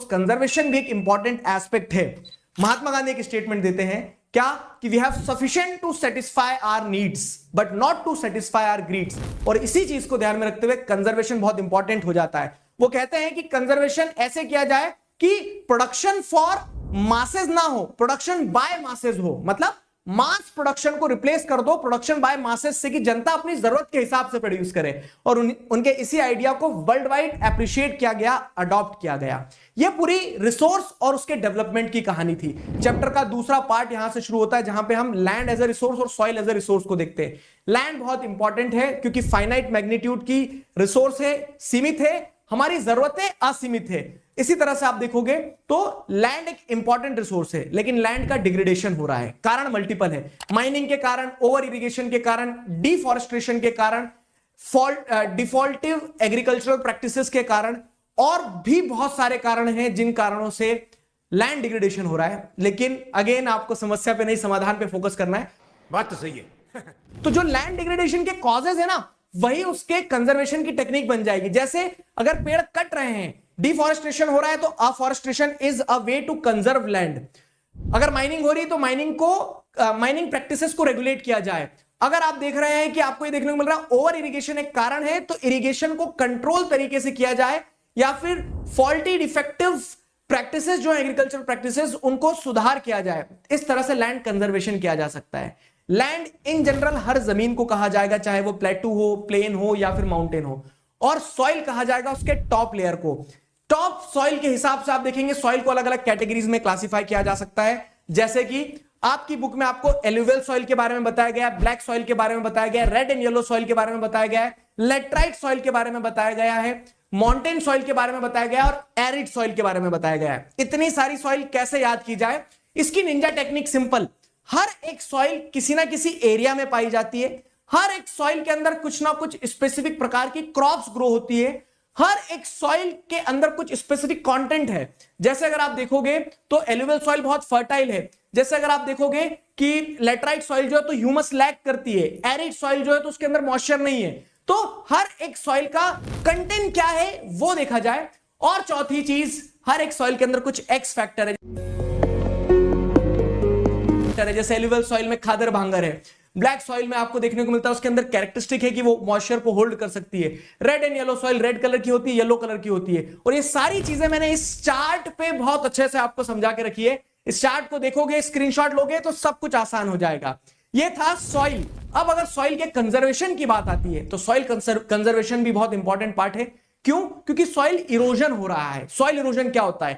Conservation भी एक important aspect है। महात्मा गांधी एक स्टेटमेंट देते हैं क्या कि we have sufficient to satisfy our needs but not to satisfy our greeds, और इसी चीज को ध्यान में रखते हुए कंजर्वेशन बहुत इंपॉर्टेंट हो जाता है। वो कहते हैं कि कंजर्वेशन ऐसे किया जाए कि प्रोडक्शन फॉर मासेस ना हो, प्रोडक्शन बाय मासेस हो, मतलब मास प्रोडक्शन को रिप्लेस कर दो प्रोडक्शन बाय मासेस से, कि जनता अपनी जरूरत के हिसाब से प्रोड्यूस करे। और उनके इसी आइडिया को वर्ल्ड वाइड एप्रिशिएट किया गया, अडॉप्ट किया गया। यह पूरी रिसोर्स और उसके डेवलपमेंट की कहानी थी। चैप्टर का दूसरा पार्ट यहां से शुरू होता है, जहां पे हम लैंड एज ए रिसोर्स और सॉइल एज ए रिसोर्स को देखते हैं। लैंड बहुत इंपॉर्टेंट है क्योंकि फाइनाइट मैग्नीट्यूड की रिसोर्स है, सीमित है, हमारी जरूरतें असीमित है। इसी तरह से आप देखोगे तो लैंड एक इंपॉर्टेंट रिसोर्स है, लेकिन लैंड का डिग्रेडेशन हो रहा है। कारण मल्टीपल है, माइनिंग के कारण, ओवर इरिगेशन के कारण, डिफॉरेस्ट्रेशन के कारण, डिफॉल्टिव एग्रीकल्चरल प्रैक्टिसेस के कारण, और भी बहुत सारे कारण हैं जिन कारणों से लैंड डिग्रेडेशन हो रहा है। लेकिन अगेन आपको समस्या पे नहीं, समाधान पे फोकस करना है। बात तो सही है। तो जो लैंड डिग्रेडेशन के कॉजेज है ना, वही उसके कंजर्वेशन की टेक्निक बन जाएगी। जैसे अगर पेड़ कट रहे हैं, डिफॉरेस्टेशन हो रहा है, तो afforestation is a way to conserve land. अगर माइनिंग हो रही है तो माइनिंग प्रैक्टिसेस को रेगुलेट किया जाए। अगर आप देख रहे हैं कि आपको ये देखने को मिल रहा है ओवर इरिगेशन एक कारण है, तो इरिगेशन को कंट्रोल तरीके से किया जाए, या फिर फॉल्टी डिफेक्टिव प्रैक्टिसेस जो एग्रीकल्चर प्रैक्टिसेस उनको सुधार किया जाए। इस तरह से लैंड कंजर्वेशन किया जा सकता है। लैंड इन जनरल हर जमीन को कहा जाएगा, चाहे वो प्लेटू हो, प्लेन हो या फिर माउंटेन हो, और सॉइल कहा जाएगा उसके टॉप लेयर को। टॉप सॉइल के हिसाब से आप देखेंगे सॉइल को अलग अलग कैटेगरीज में क्लासिफाई किया जा सकता है। जैसे कि आपकी बुक में आपको एलुवियल सॉइल के बारे में बताया गया है, ब्लैक सॉइल के बारे में बताया गया है, रेड एंड येलो सॉइल के बारे में बताया गया है, लेटराइट सॉइल के बारे में बताया गया है, माउंटेन सॉइल के बारे में बताया गया है, और एरिड सॉइल के बारे में बताया गया है। इतनी सारी सॉइल कैसे याद की जाए? इसकी निंजा टेक्निक सिंपल। हर एक सॉइल किसी ना किसी एरिया में पाई जाती है। हर एक सॉइल के अंदर कुछ ना कुछ स्पेसिफिक प्रकार की क्रॉप्स ग्रो होती है। हर एक सॉइल के अंदर कुछ स्पेसिफिक कंटेंट है। जैसे अगर आप देखोगे तो एलुवियल सॉइल बहुत फर्टाइल है। जैसे अगर आप देखोगे कि लेटराइट सॉइल जो है तो ह्यूमस लैक करती है, एरिड सॉइल जो है तो उसके अंदर मॉइस्चर नहीं है। तो हर एक सॉइल का कंटेंट क्या है वो देखा जाए। और चौथी चीज, हर एक सॉइल के अंदर कुछ एक्स फैक्टर है। जैसे एलुवियल सॉइल में खादर भांगर है, ब्लैक सॉइल में आपको देखने को मिलता है उसके अंदर कैरेक्टरिस्टिक है कि वो मॉइस्चर को होल्ड कर सकती है। Red and yellow soil red colour की होती है, येलो कलर की होती है। और ये सारी चीजें मैंने इस चार्ट पे बहुत अच्छे से आपको समझा के रखी है। इस चार्ट को देखोगे, स्क्रीनशॉट लोगे तो सब कुछ आसान हो जाएगा। ये था सॉइल। अब अगर सॉइल के कंजर्वेशन की बात आती है तो सॉइल कंजर्वेशन भी बहुत इंपॉर्टेंट पार्ट है। क्यों? क्योंकि सॉइल इरोजन हो रहा है। सॉइल इरोजन क्या होता है?